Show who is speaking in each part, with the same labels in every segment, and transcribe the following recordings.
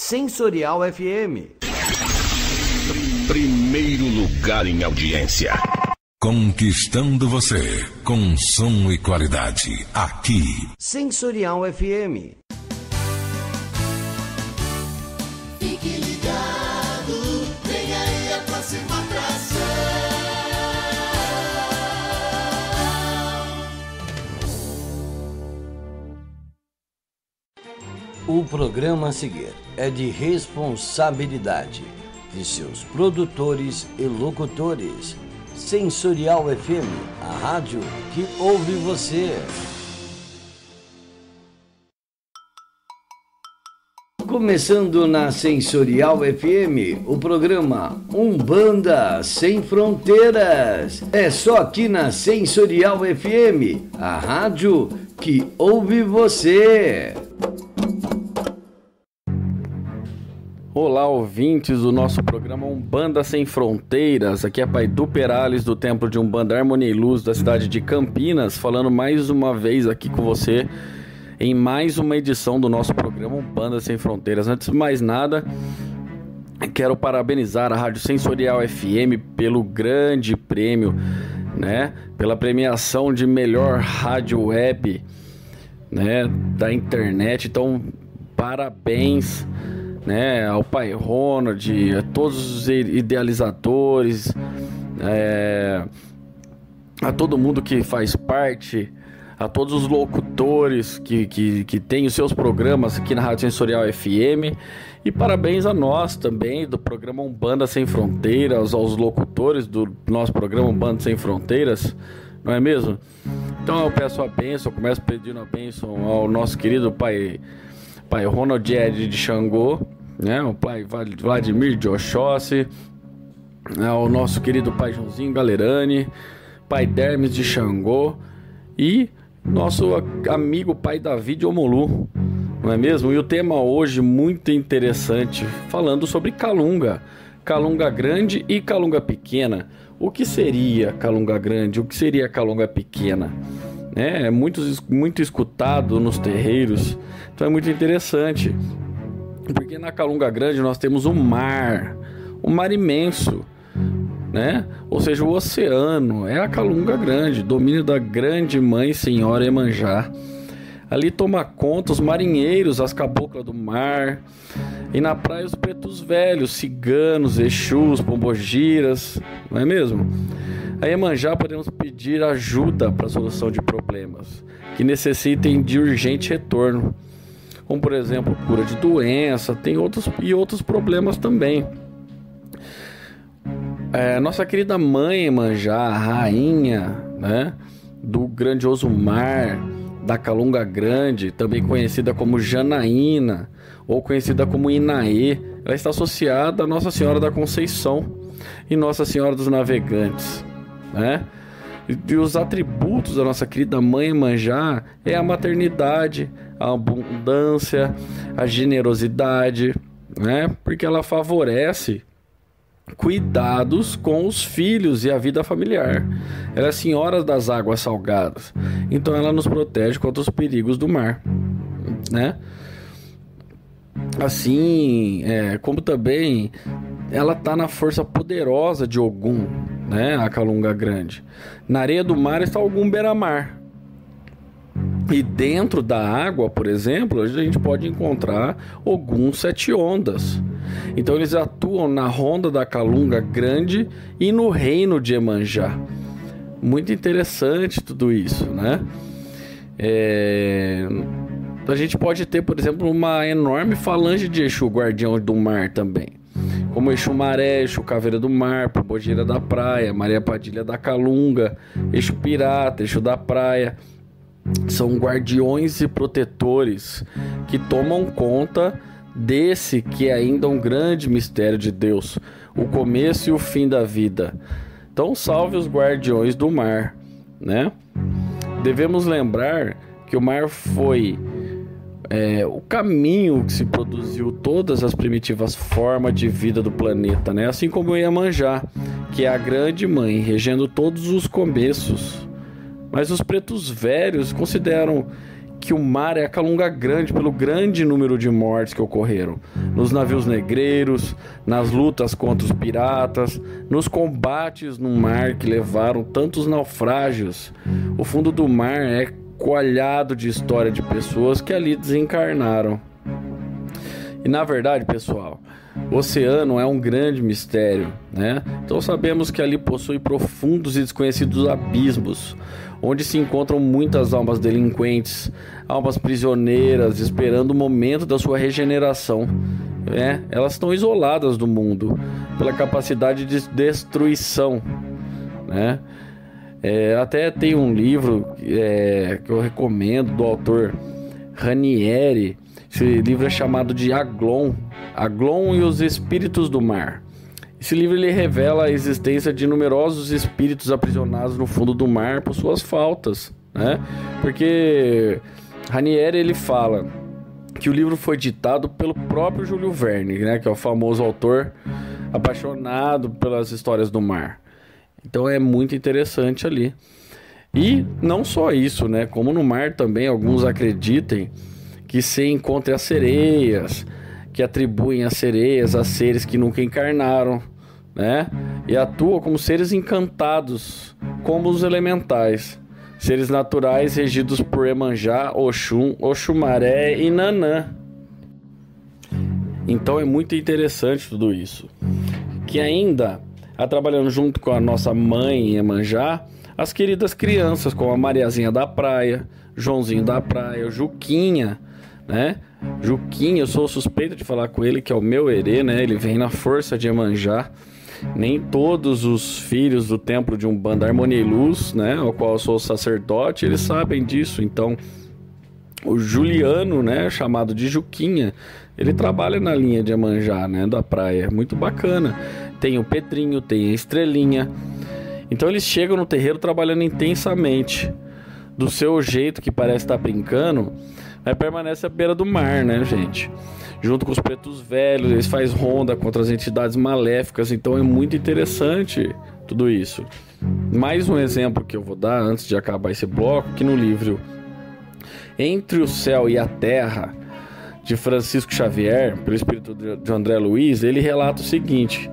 Speaker 1: Sensorial FM.
Speaker 2: Primeiro lugar em audiência.
Speaker 3: Conquistando você com som e qualidade. Aqui.
Speaker 1: Sensorial FM.
Speaker 4: Fique ligado, vem aí a próxima atração.
Speaker 1: O programa a seguir é de responsabilidade de seus produtores e locutores. Sensorial FM, a rádio que ouve você. Começando na Sensorial FM, o programa Umbanda Sem Fronteiras. É só aqui na Sensorial FM, a rádio que ouve você.
Speaker 5: Olá, ouvintes do nosso programa Umbanda Sem Fronteiras. Aqui é Paidu Perales do Templo de Umbanda Harmonia e Luz da cidade de Campinas, falando mais uma vez aqui com você em mais uma edição do nosso programa Umbanda Sem Fronteiras. Antes de mais nada, quero parabenizar a Rádio Sensorial FM pelo grande prêmio, né? Pela premiação de melhor rádio web, né? Da internet. Então, parabéns, né, ao Pai Ronald, a todos os idealizadores, a todo mundo que faz parte, a todos os locutores que têm os seus programas aqui na Rádio Sensorial FM, e parabéns a nós também do programa Umbanda Sem Fronteiras, aos locutores do nosso programa Umbanda Sem Fronteiras, não é mesmo? Então eu peço a bênção, eu começo pedindo a bênção ao nosso querido Pai Ronald Ed de Xangô, né? O Pai Vladimir de Oxóssi, o nosso querido Pai Joãozinho Galerani, Pai Dermes de Xangô e nosso amigo Pai Davi de Omolu, não é mesmo? E o tema hoje muito interessante, falando sobre Calunga, Calunga Grande e Calunga Pequena. O que seria Calunga Grande? O que seria Calunga Pequena? É muito escutado nos terreiros, então é muito interessante, porque na Calunga Grande nós temos um mar imenso, né? Ou seja, o oceano é a Calunga Grande, domínio da grande mãe senhora Iemanjá. Ali toma conta os marinheiros, as caboclas do mar, e na praia os pretos velhos, ciganos, exus, pombogiras, não é mesmo? A Iemanjá podemos pedir ajuda para a solução de problemas que necessitem de urgente retorno, como por exemplo cura de doença, tem outros problemas também. Nossa querida mãe Iemanjá, a rainha, né, do grandioso mar da Calunga Grande, também conhecida como Janaína ou conhecida como Inaê, ela está associada a Nossa Senhora da Conceição e Nossa Senhora dos Navegantes, né? E os atributos da nossa querida mãe Iemanjá é a maternidade, a abundância, a generosidade, né? Porque ela favorece cuidados com os filhos e a vida familiar. Ela é a senhora das águas salgadas, então ela nos protege contra os perigos do mar, né? Assim, como também ela está na força poderosa de Ogum, né? A Calunga Grande. Na areia do mar está Ogum Beira-Mar. E dentro da água, por exemplo, a gente pode encontrar Ogum Sete Ondas. Então eles atuam na ronda da Calunga Grande e no reino de Iemanjá. Muito interessante tudo isso, né? A gente pode ter, por exemplo, uma enorme falange de Exu, guardião do mar também, como Exu Maré, Exu Caveira do Mar, Pombogira da Praia, Maria Padilha da Calunga, Exu Pirata, Exu da Praia. São guardiões e protetores que tomam conta desse que é ainda um grande mistério de Deus, o começo e o fim da vida. Então salve os guardiões do mar, né? Devemos lembrar que o mar foi o caminho que se produziu todas as primitivas formas de vida do planeta, né? Assim como o Iemanjá, que é a grande mãe, regendo todos os começos. Mas os pretos velhos consideram que o mar é a Calunga Grande pelo grande número de mortes que ocorreram nos navios negreiros, nas lutas contra os piratas, nos combates no mar que levaram tantos naufrágios. O fundo do mar é coalhado de história de pessoas que ali desencarnaram. E na verdade, pessoal, o oceano é um grande mistério, né? Então sabemos que ali possui profundos e desconhecidos abismos, onde se encontram muitas almas delinquentes, almas prisioneiras, esperando o momento da sua regeneração. Elas estão isoladas do mundo pela capacidade de destruição, né? Até tem um livro que eu recomendo, do autor Ranieri. Esse livro é chamado de Aglon e os Espíritos do Mar. Esse livro ele revela a existência de numerosos espíritos aprisionados no fundo do mar por suas faltas, né? Porque Ranieri ele fala que o livro foi ditado pelo próprio Júlio Verne, né? Que é o famoso autor apaixonado pelas histórias do mar. Então é muito interessante ali. E não só isso, né? Como no mar também alguns acreditem que se encontre as sereias, que atribuem as sereias a seres que nunca encarnaram, né? E atuam como seres encantados, como os elementais, seres naturais regidos por Iemanjá, Oxum, Oxumaré e Nanã. Então é muito interessante tudo isso. Que ainda, trabalhando junto com a nossa mãe Iemanjá, as queridas crianças como a Mariazinha da Praia, Joãozinho da Praia, o Juquinha, né? Juquinha, eu sou suspeito de falar com ele, que é o meu herê, né? Ele vem na força de Iemanjá. Nem todos os filhos do templo de Umbanda Harmonia e Luz, né, ao qual eu sou sacerdote, eles sabem disso. Então, o Juliano, né, chamado de Juquinha, ele trabalha na linha de Iemanjá, né, da praia. Muito bacana. Tem o Pedrinho, tem a Estrelinha. Então, eles chegam no terreiro trabalhando intensamente. Do seu jeito, que parece estar brincando, mas permanece à beira do mar, né, gente? Junto com os pretos velhos, eles fazem ronda contra as entidades maléficas. Então é muito interessante tudo isso. Mais um exemplo que eu vou dar antes de acabar esse bloco, que no livro Entre o Céu e a Terra, de Francisco Xavier, pelo espírito de André Luiz, ele relata o seguinte: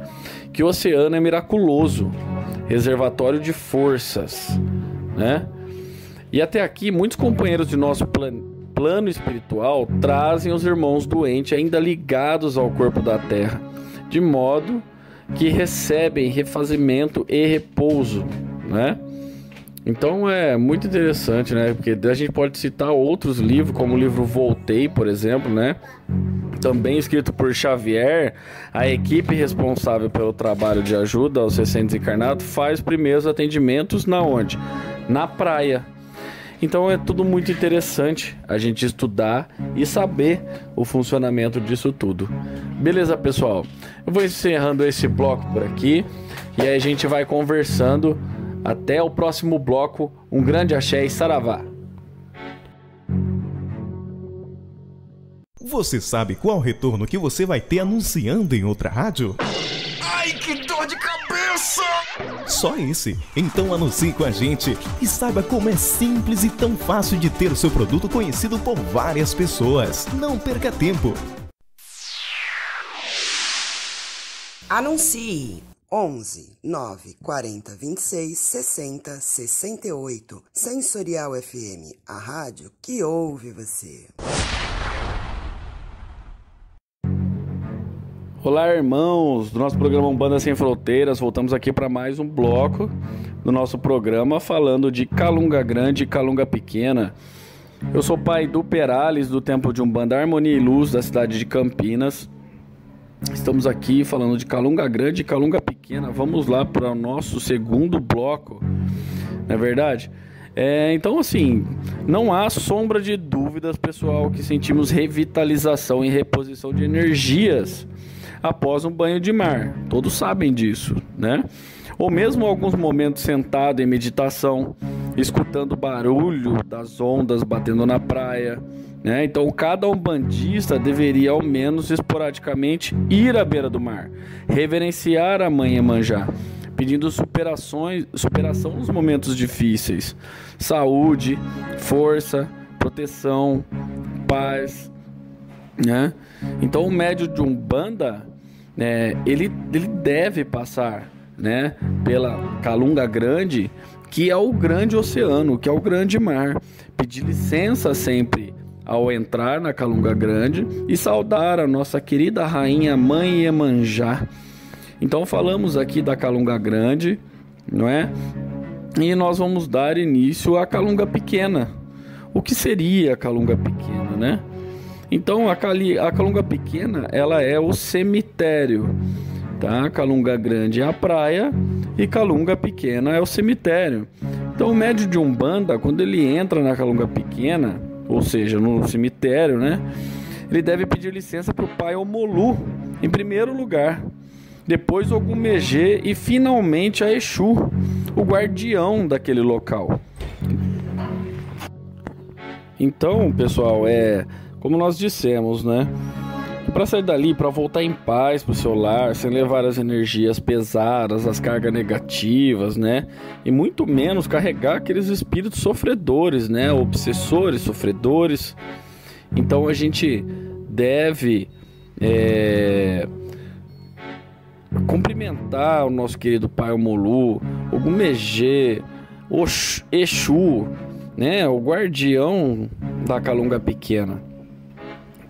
Speaker 5: que o oceano é miraculoso, reservatório de forças, né? E até aqui muitos companheiros de nosso plano espiritual trazem os irmãos doentes ainda ligados ao corpo da terra, de modo que recebem refazimento e repouso, né? Então é muito interessante, né? Porque a gente pode citar outros livros, como o livro Voltei, por exemplo, né? Também escrito por Xavier. A equipe responsável pelo trabalho de ajuda aos recém-desencarnados faz primeiros atendimentos na onde? Na praia. Então é tudo muito interessante a gente estudar e saber o funcionamento disso tudo. Beleza, pessoal? Eu vou encerrando esse bloco por aqui e aí a gente vai conversando até o próximo bloco. Um grande axé e saravá!
Speaker 6: Você sabe qual retorno que você vai ter anunciando em outra rádio?
Speaker 2: Ai, que dor de cabeça!
Speaker 6: Só esse? Então anuncie com a gente e saiba como é simples e tão fácil de ter o seu produto conhecido por várias pessoas. Não perca tempo.
Speaker 7: Anuncie 11 9 40 26 60 68. Sensorial FM, a rádio que ouve você.
Speaker 5: Olá, irmãos do nosso programa Umbanda Sem Fronteiras. Voltamos aqui para mais um bloco do nosso programa falando de Calunga Grande e Calunga Pequena. Eu sou pai do Perales, do Templo de Umbanda Harmonia e Luz, da cidade de Campinas. Estamos aqui falando de Calunga Grande e Calunga Pequena. Vamos lá para o nosso segundo bloco, não é verdade? Então, assim, não há sombra de dúvidas, pessoal, que sentimos revitalização e reposição de energias após um banho de mar. Todos sabem disso, né? Ou mesmo alguns momentos sentado em meditação, escutando o barulho das ondas batendo na praia, né? Então cada umbandista deveria ao menos esporadicamente ir à beira do mar, reverenciar a mãe Iemanjá, pedindo superação nos momentos difíceis, saúde, força, proteção, paz, né? Então o médium de Umbanda, ele deve passar, né, pela Calunga Grande, que é o grande oceano, que é o grande mar, pedir licença sempre ao entrar na Calunga Grande e saudar a nossa querida rainha Mãe Iemanjá. Então falamos aqui da Calunga Grande, não é? E nós vamos dar início à Calunga Pequena. O que seria a Calunga Pequena, né? Então a Calunga Pequena, ela é o cemitério, tá? Calunga Grande é a praia e Calunga Pequena é o cemitério. Então o médium de Umbanda, quando ele entra na Calunga Pequena, ou seja, no cemitério, né, ele deve pedir licença para o pai Omolu, em primeiro lugar, depois Ogumegê e finalmente a Exu, o guardião daquele local. Então, pessoal, como nós dissemos, né, para sair dali, para voltar em paz para o seu lar, sem levar as energias pesadas, as cargas negativas, né? E muito menos carregar aqueles espíritos sofredores, né? Obsessores, sofredores. Então a gente deve cumprimentar o nosso querido Pai Omolu, Ogumegê, Exu, né? O guardião da Calunga Pequena.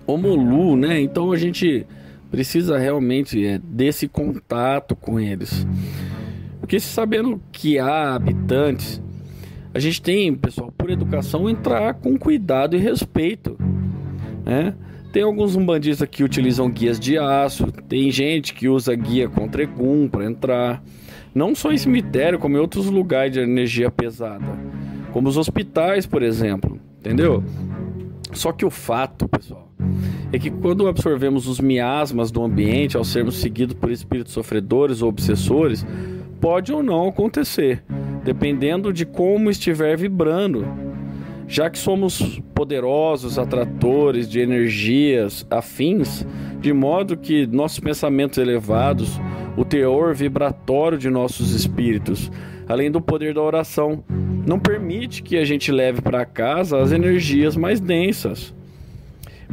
Speaker 5: Omolu, né? Então a gente precisa realmente desse contato com eles, porque sabendo que há habitantes, a gente tem, pessoal, por educação, entrar com cuidado e respeito, né? Tem alguns umbandistas que utilizam guias de aço, tem gente que usa guia contra egum para entrar, não só em cemitério, como em outros lugares de energia pesada, como os hospitais, por exemplo, entendeu? Só que o fato, pessoal, é que quando absorvemos os miasmas do ambiente ao sermos seguidos por espíritos sofredores ou obsessores, pode ou não acontecer, dependendo de como estiver vibrando. Já que somos poderosos atratores de energias afins, de modo que nossos pensamentos elevados, o teor vibratório de nossos espíritos, além do poder da oração, não permite que a gente leve para casa as energias mais densas.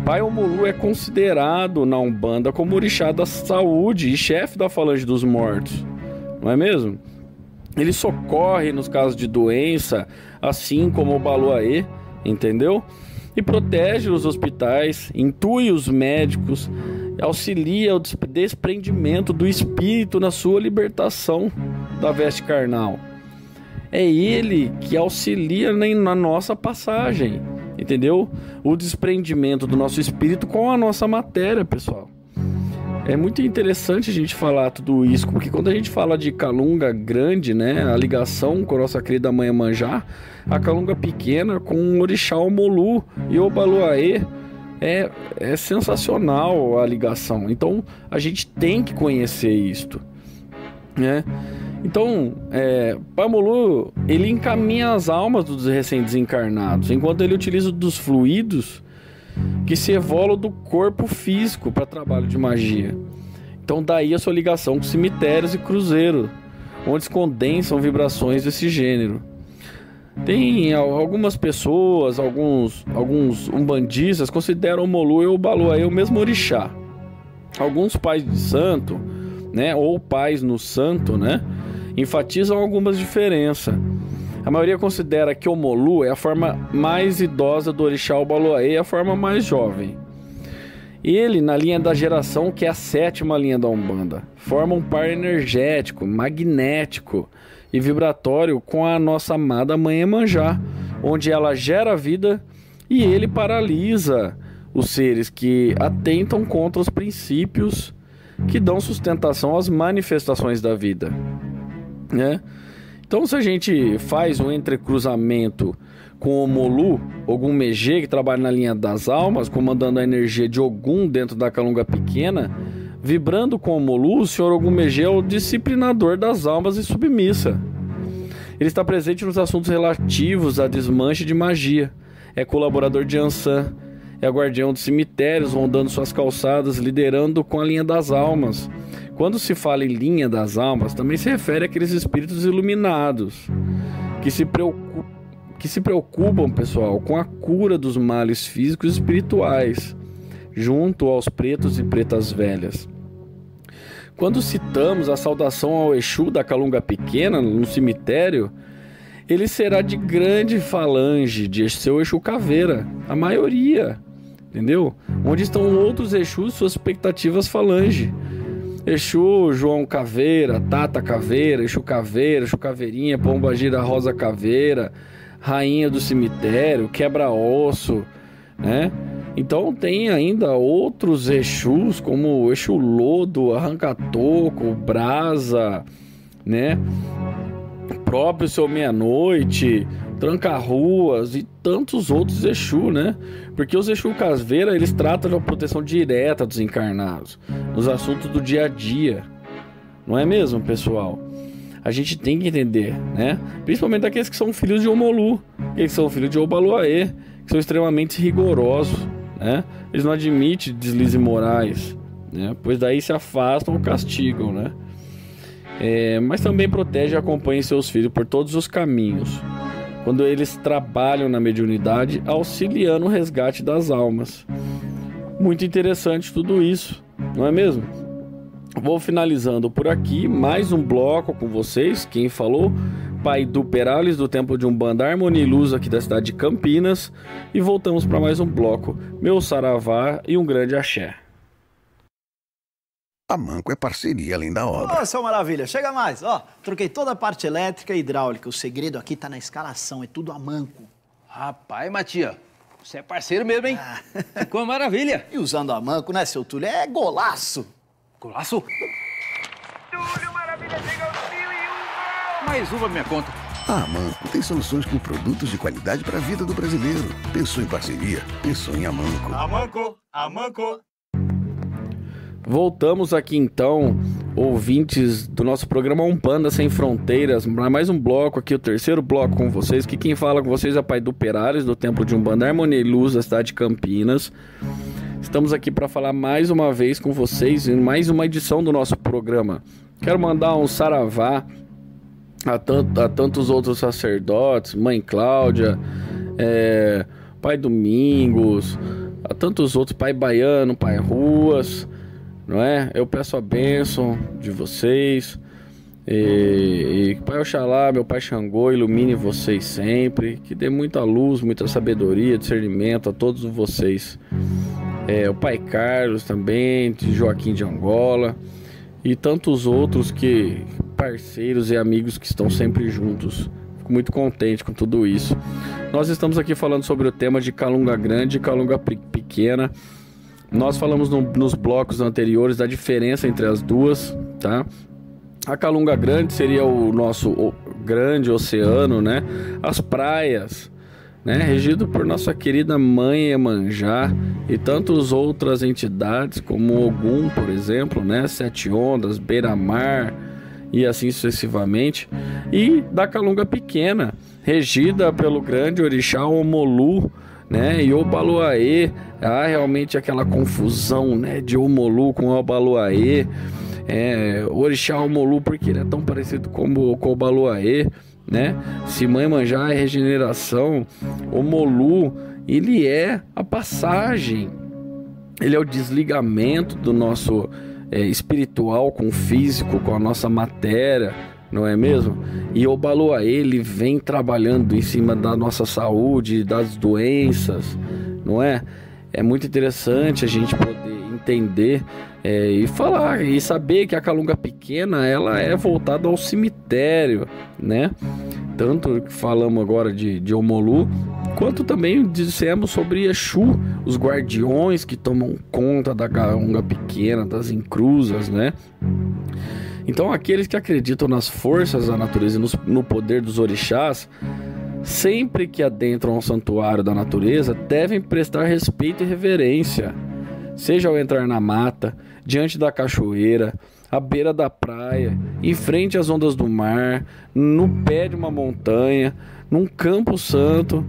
Speaker 5: Pai Omolu é considerado na Umbanda como orixá da saúde e chefe da falange dos mortos, não é mesmo? Ele socorre nos casos de doença, assim como o Baluaê, entendeu? E protege os hospitais, intui os médicos, auxilia o desprendimento do espírito na sua libertação da veste carnal. É ele que auxilia na nossa passagem, entendeu? O desprendimento do nosso espírito com a nossa matéria, pessoal. É muito interessante a gente falar tudo isso, porque quando a gente fala de Calunga Grande, né, a ligação com a nossa querida Mãe Iemanjá, a Calunga Pequena com o orixá Omolu e o Baluaê, é sensacional a ligação. Então a gente tem que conhecer isto, né? Então, Pai Omolu, ele encaminha as almas dos recém-desencarnados, enquanto ele utiliza dos fluidos que se evolam do corpo físico para trabalho de magia. Então daí a sua ligação com cemitérios e cruzeiro, onde se condensam vibrações desse gênero. Tem algumas pessoas, alguns umbandistas consideram o Omolu e o Baluaê o mesmo orixá. Alguns pais de santo, né, ou pais no santo, né, enfatizam algumas diferenças. A maioria considera que o Omolu é a forma mais idosa do orixá, o Baluaê é a forma mais jovem. Ele, na linha da geração, que é a 7ª linha da Umbanda, forma um par energético, magnético e vibratório com a nossa amada Mãe Iemanjá, onde ela gera a vida e ele paralisa os seres que atentam contra os princípios que dão sustentação às manifestações da vida, né? Então, se a gente faz um entrecruzamento com o Omolu, Ogumegê, que trabalha na linha das almas, comandando a energia de Ogum dentro da Calunga Pequena, vibrando com o Omolu, o Senhor Ogumegê é o disciplinador das almas e submissa. Ele está presente nos assuntos relativos a desmanche de magia, é colaborador de Ansan, é guardião dos cemitérios, rondando suas calçadas, liderando com a linha das almas. Quando se fala em linha que se refere àqueles espíritos iluminados, que que se preocupam, pessoal, com a cura dos males físicos e espirituais, junto aos pretos e pretas velhas. Quando citamos a saudação ao Exu da Calunga Pequena no cemitério, ele será de grande falange de seu Exu Caveira, a maioria, entendeu? Onde estão outros Exus, suas expectativas falange. Exu João Caveira, Tata Caveira, Exu Caveirinha, Pombagira Rosa Caveira, Rainha do Cemitério, Quebra-Osso, né? Então tem ainda outros Exus, como o Exu Lodo, Arranca-Toco, Brasa, né? Próprio Seu Meia-Noite, Tranca-Ruas e tantos outros Exu, né? Porque os Exu Caveira, eles tratam da proteção direta dos encarnados, nos assuntos do dia a dia. Não é mesmo, pessoal? A gente tem que entender, né? Principalmente aqueles que são filhos de Omolu, aqueles que são filhos de Obaluaê, que são extremamente rigorosos, né? Eles não admitem deslizes morais, né? Pois daí se afastam ou castigam, né? Mas também protege e acompanha seus filhos por todos os caminhos, quando eles trabalham na mediunidade, auxiliando o resgate das almas. Muito interessante tudo isso, não é mesmo? Vou finalizando por aqui, mais um bloco com vocês. Quem falou? Pai do Perales, do Templo de Umbanda, Harmonia e Luz, aqui da cidade de Campinas. E voltamos para mais um bloco. Meu saravá e um grande axé.
Speaker 2: A Manco é parceria além da obra.
Speaker 8: Ô, seu Maravilha, chega mais. Ó, troquei toda a parte elétrica e hidráulica. O segredo aqui tá na escalação, é tudo a Manco.
Speaker 9: Rapaz, Matia, você é parceiro mesmo, hein? Ficou uma maravilha.
Speaker 8: E usando a Manco, né, seu Túlio? É golaço.
Speaker 9: Golaço?
Speaker 10: Túlio, Maravilha, chega ao fio e um gol!
Speaker 9: Mais uma minha conta.
Speaker 2: A Manco tem soluções com produtos de qualidade para a vida do brasileiro. Pensou em parceria? Pensou em Amanco.
Speaker 10: Amanco.
Speaker 5: Voltamos aqui então, ouvintes do nosso programa Umbanda Sem Fronteiras, mais um bloco aqui, o terceiro bloco com vocês, que quem fala com vocês é o Pai do Perales, do Templo de Umbanda, Harmonia e Luz, da cidade de Campinas. Estamos aqui para falar mais uma vez com vocês em mais uma edição do nosso programa. Quero mandar um saravá a tantos outros sacerdotes, Mãe Cláudia, Pai Domingos, a tantos outros, Pai Baiano, Pai Ruas, não é? Eu peço a bênção de vocês e Pai Oxalá, meu Pai Xangô, ilumine vocês sempre, que dê muita luz, muita sabedoria, discernimento a todos vocês. O Pai Carlos também, de Joaquim de Angola e tantos outros que parceiros e amigos que estão sempre juntos. Fico muito contente com tudo isso. Nós estamos aqui falando sobre o tema de Calunga Grande e Calunga Pequena. Nós falamos nos blocos anteriores da diferença entre as duas, tá? A Calunga Grande seria o nosso grande oceano, né? As praias, né? Regido por nossa querida Mãe Iemanjá e tantas outras entidades, como Ogum, por exemplo, né? Sete Ondas, Beira-Mar e assim sucessivamente. E da Calunga Pequena, regida pelo grande orixá Omolu, né? E Obaluaê. Há realmente aquela confusão, né, de Omolu com Obaluaê. Orixá Omolu, porque ele é tão parecido com Obaluaê, né? Se Mãe Iemanjá é regeneração, Omolu, ele é a passagem, ele é o desligamento do nosso espiritual com o físico, com a nossa matéria, não é mesmo? E Obaluaê, ele vem trabalhando em cima da nossa saúde, das doenças, não é? É muito interessante a gente poder entender e falar e saber que a Calunga Pequena, ela é voltada ao cemitério, né? Tanto que falamos agora de Omolu, quanto também dissemos sobre Exu, os guardiões que tomam conta da Calunga Pequena, das encruzas, né? Então aqueles que acreditam nas forças da natureza e no poder dos orixás, sempre que adentram ao santuário da natureza, devem prestar respeito e reverência, seja ao entrar na mata, diante da cachoeira, à beira da praia, em frente às ondas do mar, no pé de uma montanha, num campo santo,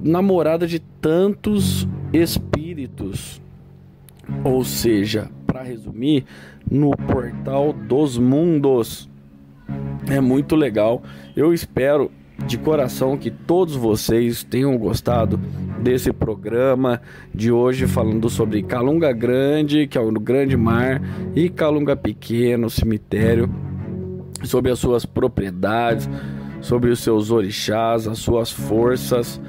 Speaker 5: na morada de tantos espíritos. Ou seja, para resumir, no portal dos mundos. É muito legal. Eu espero de coração que todos vocês tenham gostado desse programa de hoje, falando sobre Calunga Grande, que é o grande mar, e Calunga Pequeno, cemitério, sobre as suas propriedades, sobre os seus orixás, as suas forças.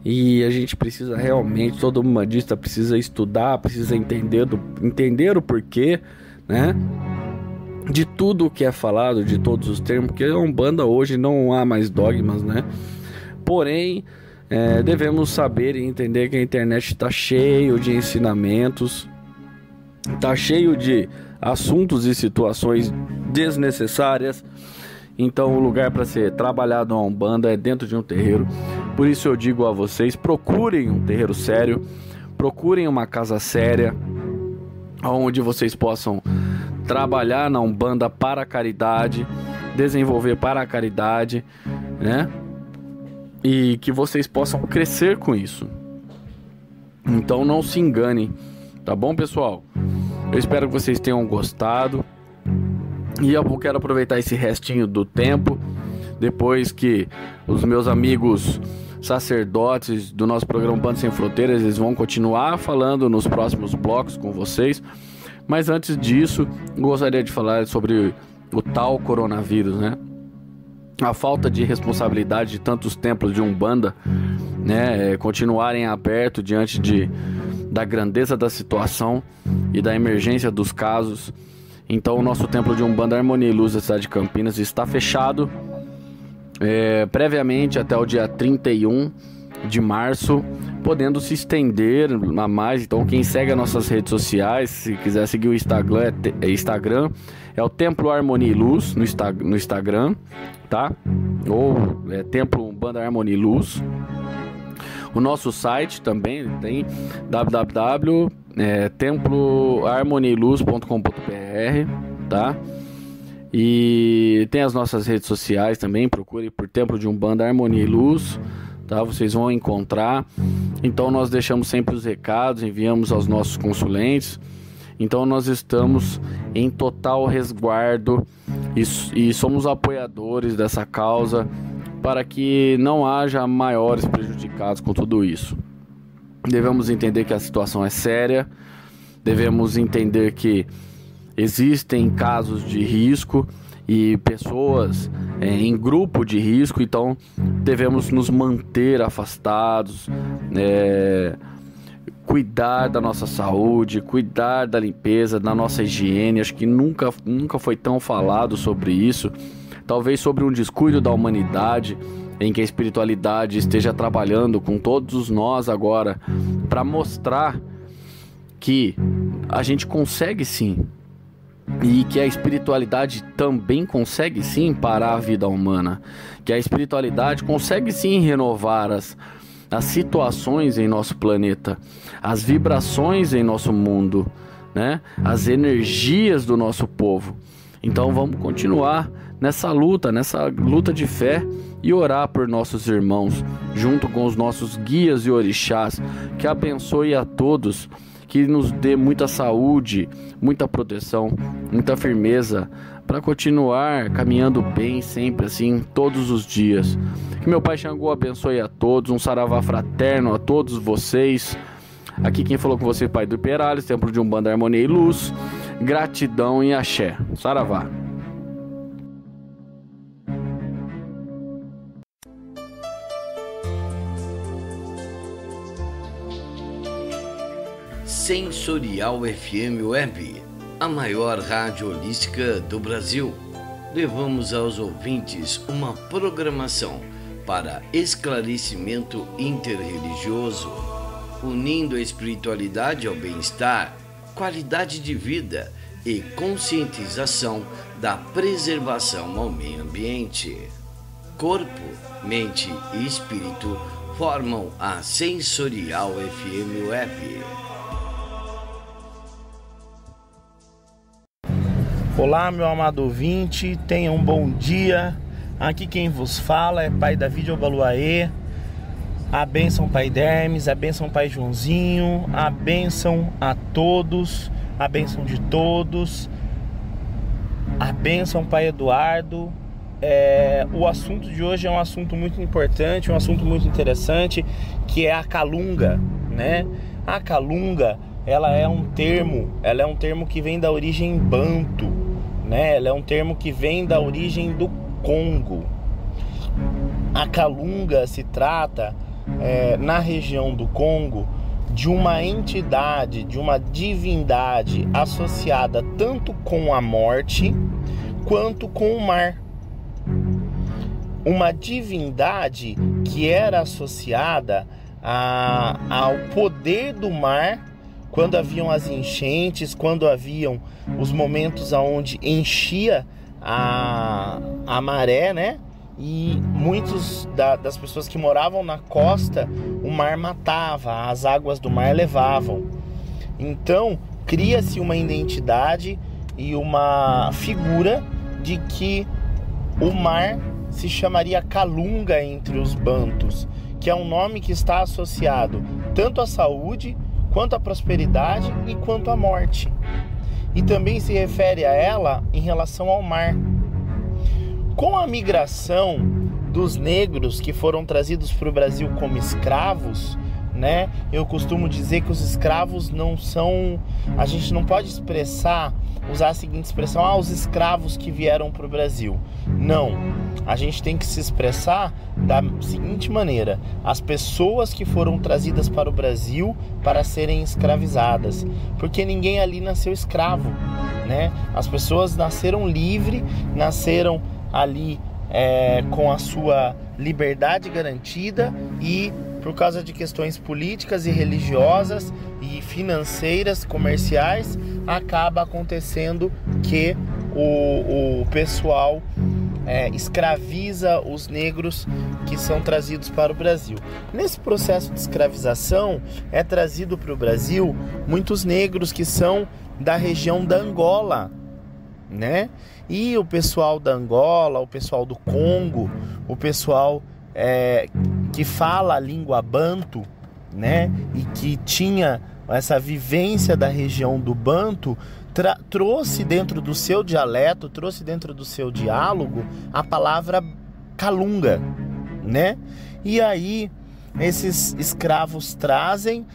Speaker 5: E a gente precisa realmente, todo umbandista precisa estudar, precisa entender o porquê, né, de tudo o que é falado, de todos os termos, porque a Umbanda hoje não há mais dogmas, né? Porém, devemos saber e entender que a internet está cheio de ensinamentos, está cheio de assuntos e situações desnecessárias. Então o lugar para ser trabalhado a Umbanda é dentro de um terreiro. Por isso eu digo a vocês, procurem um terreiro sério, procurem uma casa séria, onde vocês possam trabalhar na Umbanda para a caridade, desenvolver para a caridade, né? E que vocês possam crescer com isso. Então não se enganem, tá bom, pessoal? Eu espero que vocês tenham gostado. E eu quero aproveitar esse restinho do tempo, depois que os meus amigos sacerdotes do nosso programa Umbanda Sem Fronteiras, eles vão continuar falando nos próximos blocos com vocês. Mas antes disso, gostaria de falar sobre o tal coronavírus, né? A falta de responsabilidade de tantos templos de Umbanda, né, continuarem abertos diante da grandeza da situação e da emergência dos casos. Então o nosso templo de Umbanda Harmonia e Luz da cidade de Campinas está fechado previamente até o dia 31 de março, podendo se estender a mais. Então quem segue as nossas redes sociais, se quiser seguir o Instagram, é o Templo Harmonia e Luz no Instagram, tá? Ou Templo Umbanda Harmonia e Luz. O nosso site também tem temploharmonialuz.com.br, tá? E tem as nossas redes sociais também, procure por Templo de Umbanda Harmonia e Luz, tá? Vocês vão encontrar. Então nós deixamos sempre os recados, enviamos aos nossos consulentes. Então nós estamos em total resguardo e somos apoiadores dessa causa, para que não haja maiores prejudicados com tudo isso. Devemos entender que a situação é séria, devemos entender que existem casos de risco e pessoas em grupo de risco, então devemos nos manter afastados, cuidar da nossa saúde, cuidar da limpeza, da nossa higiene. Acho que nunca foi tão falado sobre isso. Talvez sobre um descuido da humanidade, em que a espiritualidade esteja trabalhando com todos nós agora para mostrar que a gente consegue sim, e que a espiritualidade também consegue sim parar a vida humana, que a espiritualidade consegue sim renovar as situações em nosso planeta, as vibrações em nosso mundo, né? As energias do nosso povo. Então vamos continuar nessa luta de fé e orar por nossos irmãos, junto com os nossos guias e orixás, que abençoe a todos, que nos dê muita saúde, muita proteção, muita firmeza, para continuar caminhando bem sempre assim, todos os dias. Que meu Pai Xangô abençoe a todos, um saravá fraterno a todos vocês. Aqui quem falou com você, Pai do Perales, Templo de Umbanda Harmonia e Luz. Gratidão e axé. Saravá.
Speaker 1: Sensorial FM Web, a maior rádio holística do Brasil. Levamos aos ouvintes uma programação para esclarecimento interreligioso, unindo a espiritualidade ao bem-estar, qualidade de vida e conscientização da preservação ao meio ambiente. Corpo, mente e espírito formam a Sensorial FM Web.
Speaker 11: Olá, meu amado ouvinte, tenha um bom dia. Aqui quem vos fala é Pai Davi de Obaluaê. A bênção Pai Dermes, a bênção Pai Joãozinho, a bênção a todos, a bênção de todos, a bênção Pai Eduardo, o assunto de hoje é um assunto muito importante, um assunto muito interessante, que é a calunga, né? A calunga, ela é um termo que vem da origem banto, né? Ela é um termo que vem da origem do Congo. A calunga se trata, na região do Congo, de uma entidade, de uma divindade associada tanto com a morte quanto com o mar. Uma divindade que era associada ao poder do mar quando haviam as enchentes, quando haviam os momentos onde enchia a maré, né? E muitos das pessoas que moravam na costa, o mar matava, as águas do mar levavam. Então, cria-se uma identidade e uma figura de que o mar se chamaria calunga entre os bantus, que é um nome que está associado tanto à saúde, quanto à prosperidade e quanto à morte. E também se refere a ela em relação ao mar. Com a migração dos negros que foram trazidos para o Brasil como escravos, né? Eu costumo dizer que os escravos não são... A gente não pode usar a seguinte expressão: os escravos que vieram para o Brasil. Não. A gente tem que se expressar da seguinte maneira: as pessoas que foram trazidas para o Brasil para serem escravizadas. Porque ninguém ali nasceu escravo, né? As pessoas nasceram livres, nasceram ali com a sua liberdade garantida, e por causa de questões políticas e religiosas e financeiras, comerciais, acaba acontecendo que o pessoal escraviza os negros que são trazidos para o Brasil. Nesse processo de escravização é trazido para o Brasil muitos negros que são da região da Angola, né? E o pessoal da Angola, o pessoal do Congo, o pessoal que fala a língua banto, né? E que tinha essa vivência da região do banto, trouxe dentro do seu dialeto, trouxe dentro do seu diálogo a palavra calunga, né? E aí esses escravos trazem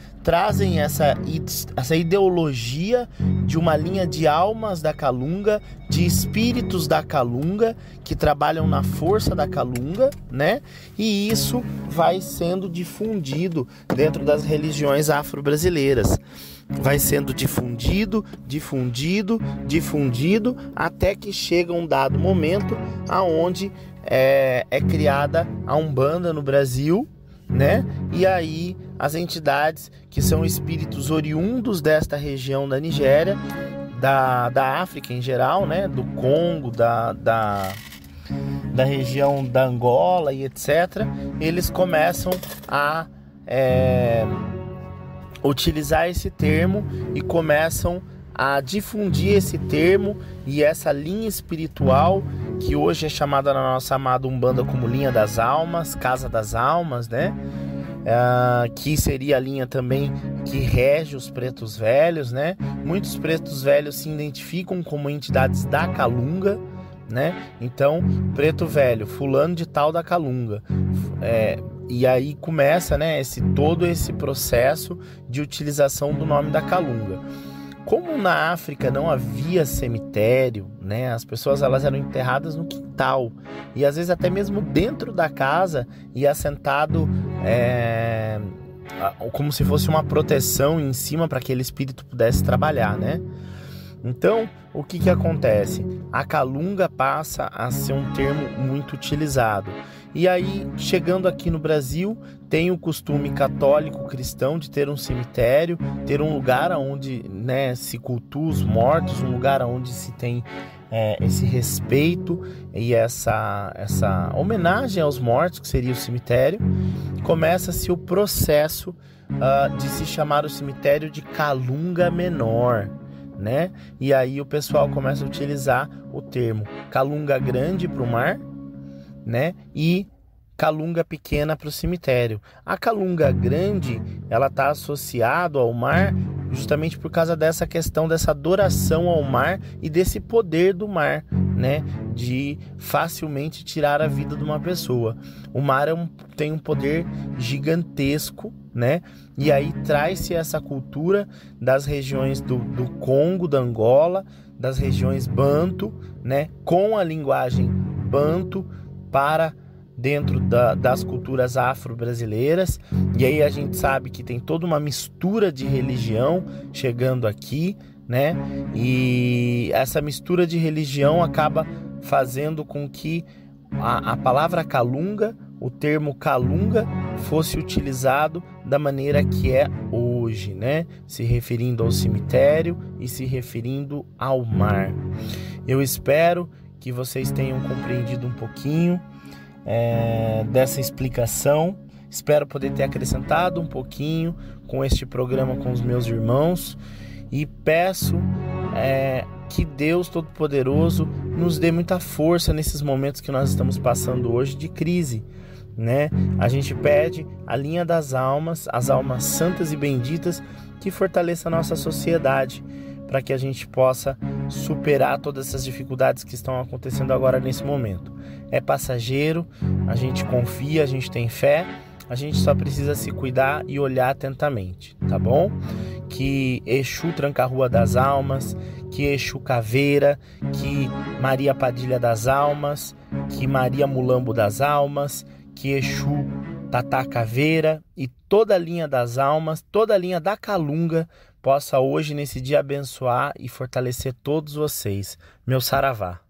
Speaker 11: essa ideologia de uma linha de almas da calunga, de espíritos da calunga, que trabalham na força da calunga, né? E isso vai sendo difundido dentro das religiões afro-brasileiras. Vai sendo difundido, até que chega um dado momento aonde é criada a Umbanda no Brasil, né? E aí as entidades que são espíritos oriundos desta região da Nigéria, da África em geral, né? Do Congo, da região da Angola e etc., eles começam a utilizar esse termo e começam a difundir esse termo e essa linha espiritual, que hoje é chamada na nossa amada Umbanda como linha das almas, casa das almas, né? Que seria a linha também que rege os pretos velhos, né? Muitos pretos velhos se identificam como entidades da calunga, né? Então, preto velho, fulano de tal da calunga. E aí começa, né, todo esse processo de utilização do nome da calunga. Como na África não havia cemitério, né, as pessoas elas eram enterradas no quintal, e às vezes até mesmo dentro da casa, e assentado como se fosse uma proteção em cima para que aquele espírito pudesse trabalhar, né? Então, o que acontece? A calunga passa a ser um termo muito utilizado. E aí, chegando aqui no Brasil, tem o costume católico cristão de ter um cemitério, ter um lugar onde, né, se cultua os mortos, um lugar onde se tem esse respeito e essa homenagem aos mortos, que seria o cemitério. Começa-se o processo de se chamar o cemitério de calunga menor, né? E aí o pessoal começa a utilizar o termo calunga grande para o mar, né? E calunga pequena para o cemitério. A calunga grande, ela está associada ao mar justamente por causa dessa questão, dessa adoração ao mar e desse poder do mar, né, de facilmente tirar a vida de uma pessoa. O mar tem um poder gigantesco, né? E aí traz-se essa cultura das regiões do Congo, da Angola, das regiões Banto, né, com a linguagem Banto para dentro das culturas afro-brasileiras. E aí a gente sabe que tem toda uma mistura de religião chegando aqui, né? E essa mistura de religião acaba fazendo com que a palavra calunga, o termo calunga, fosse utilizado da maneira que é hoje, né? Se referindo ao cemitério e se referindo ao mar. Eu espero que vocês tenham compreendido um pouquinho dessa explicação. Espero poder ter acrescentado um pouquinho com este programa com os meus irmãos. E peço que Deus Todo-Poderoso nos dê muita força nesses momentos que nós estamos passando hoje de crise, né? A gente pede a linha das almas, as almas santas e benditas, que fortaleça a nossa sociedade, para que a gente possa superar todas essas dificuldades que estão acontecendo agora nesse momento. É passageiro, a gente confia, a gente tem fé, a gente só precisa se cuidar e olhar atentamente, tá bom? Que Exu Tranca-Rua das Almas, que Exu Caveira, que Maria Padilha das Almas, que Maria Mulambo das Almas, que Exu Tatá Caveira e toda a linha das almas, toda a linha da Calunga possa hoje, nesse dia, abençoar e fortalecer todos vocês. Meu saravá.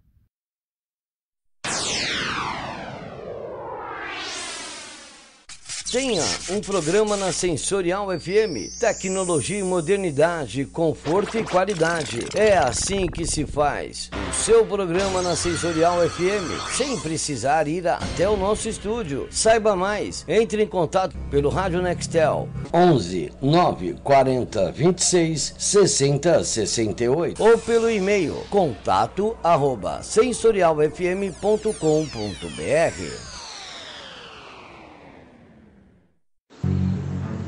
Speaker 1: Tenha um programa na Sensorial FM. Tecnologia e modernidade, conforto e qualidade. É assim que se faz o seu programa na Sensorial FM, sem precisar ir até o nosso estúdio. Saiba mais, entre em contato pelo Rádio Nextel 11 9 40 26 60 68 ou pelo e-mail contato@sensorialfm.com.br.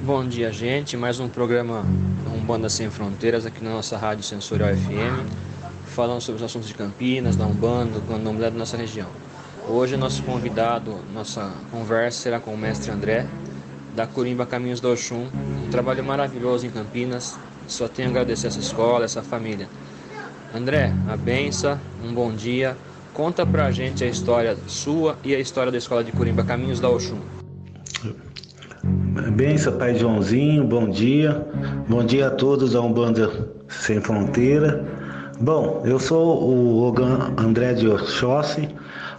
Speaker 12: Bom dia, gente. Mais um programa Umbanda Sem Fronteiras aqui na nossa Rádio Sensorial FM, falando sobre os assuntos de Campinas, da Umbanda, do Candomblé da nossa região. Hoje, nosso convidado, nossa conversa será com o mestre André, da Corimba Caminhos do Oxum. Um trabalho maravilhoso em Campinas. Só tenho a agradecer essa escola, essa família. André, a benção, um bom dia. Conta pra gente a história sua e a história da escola de Corimba Caminhos do Oxum.
Speaker 13: Benção, Pai Joãozinho, bom dia. Bom dia a todos da Umbanda Sem Fronteira. Bom, eu sou o Ogan André de Oxóssi,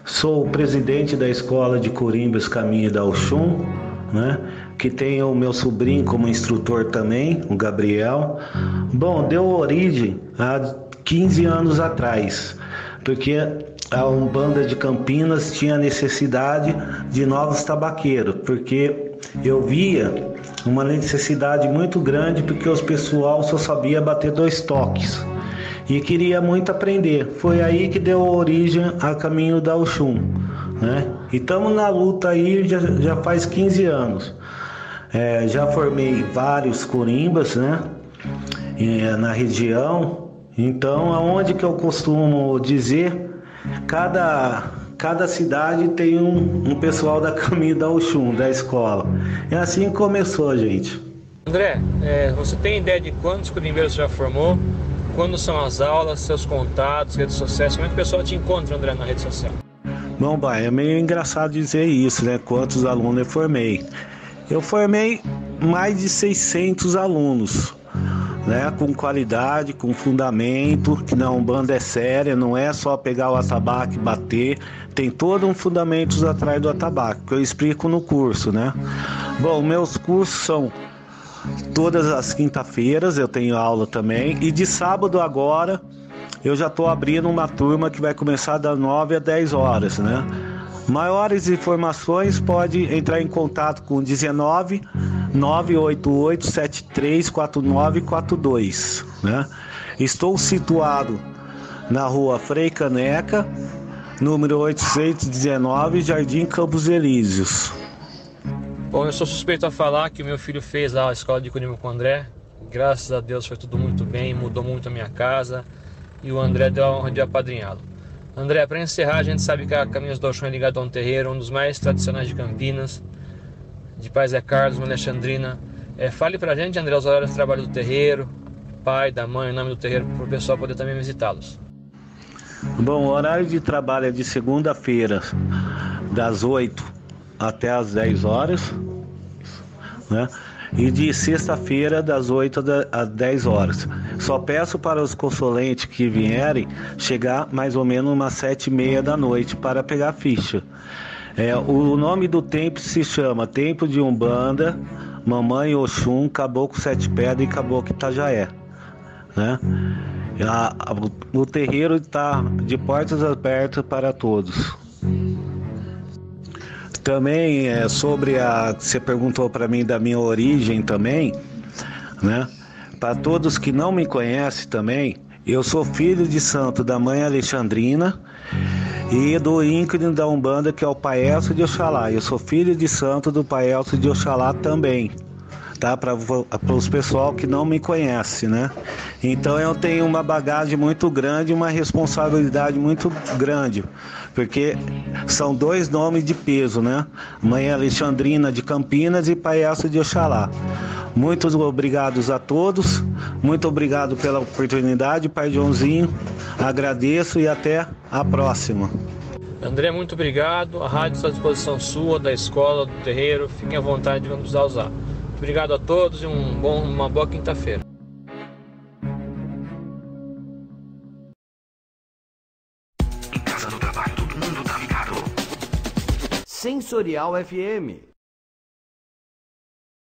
Speaker 13: sou o presidente da escola de Corimbas Caminho da Oxum, né? Que tem o meu sobrinho como instrutor também, o Gabriel. Bom, deu origem há 15 anos atrás, porque a Umbanda de Campinas tinha necessidade de novos tabaqueiros, porque eu via uma necessidade muito grande, porque os pessoal só sabia bater 2 toques e queria muito aprender. Foi aí que deu origem a Caminho da Oxum, né? E estamos na luta aí já faz 15 anos. Já formei vários corimbas, né? Na região. Então, aonde que eu costumo dizer, cada cidade tem um pessoal da Caminho da Oxum, da escola. É assim que começou, gente.
Speaker 12: André, você tem ideia de quantos corimbeiros você já formou? Quando são as aulas, seus contatos, redes sociais? Como é que o pessoal te encontra, André, na rede social?
Speaker 13: Bom, pai, é meio engraçado dizer isso, né? Quantos alunos eu formei. Eu formei mais de 600 alunos, né? Com qualidade, com fundamento, que na Umbanda é séria, não é só pegar o atabaque e bater, tem todo um fundamento atrás do atabaque, que eu explico no curso, né? Bom, meus cursos são todas as quinta-feiras, eu tenho aula também, e de sábado agora eu já estou abrindo uma turma que vai começar das 9 às 10 horas, né? Maiores informações pode entrar em contato com 19 988 73 4942, né? Estou situado na rua Frei Caneca, número 819, Jardim Campos Elíseos.
Speaker 12: Bom, eu sou suspeito a falar que o meu filho fez a escola de Corimba com o André. Graças a Deus foi tudo muito bem, mudou muito a minha casa e o André deu a honra de apadrinhá-lo. André, para encerrar, a gente sabe que a Caminhos do Chão é ligado a um terreiro, um dos mais tradicionais de Campinas, de Pai Zé Carlos, uma Alexandrina. Fale pra gente, André, os horários de trabalho do terreiro, pai, da mãe, o nome do terreiro, para o pessoal poder também visitá-los.
Speaker 13: Bom, o horário de trabalho é de segunda-feira, das 8 até as 10 horas, né? E de sexta-feira, das 8 às 10 horas. Só peço para os consulentes que vierem chegar mais ou menos umas 7h30 da noite para pegar ficha. O nome do templo se chama Templo de Umbanda, Mamãe Oxum, Caboclo Sete Pedras e Caboclo Itajaé, né? O terreiro está de portas abertas para todos. Também sobre você perguntou para mim da minha origem também, né? Para todos que não me conhecem também, eu sou filho de santo da mãe Alexandrina e do ínclino da Umbanda, que é o Pai Elcio de Oxalá. Eu sou filho de santo do Pai Elcio de Oxalá também, tá? Para os pessoal que não me conhece, né? Então eu tenho uma bagagem muito grande, uma responsabilidade muito grande, porque são 2 nomes de peso, né? Mãe Alexandrina de Campinas e Pai Elcio de Oxalá. Muito obrigados a todos, muito obrigado pela oportunidade, Pai Joãozinho, agradeço e até a próxima.
Speaker 12: André, muito obrigado, a rádio está à disposição sua, da escola, do terreiro, fiquem à vontade, vamos usar. Obrigado a todos e uma boa quinta-feira.
Speaker 1: Sensorial FM.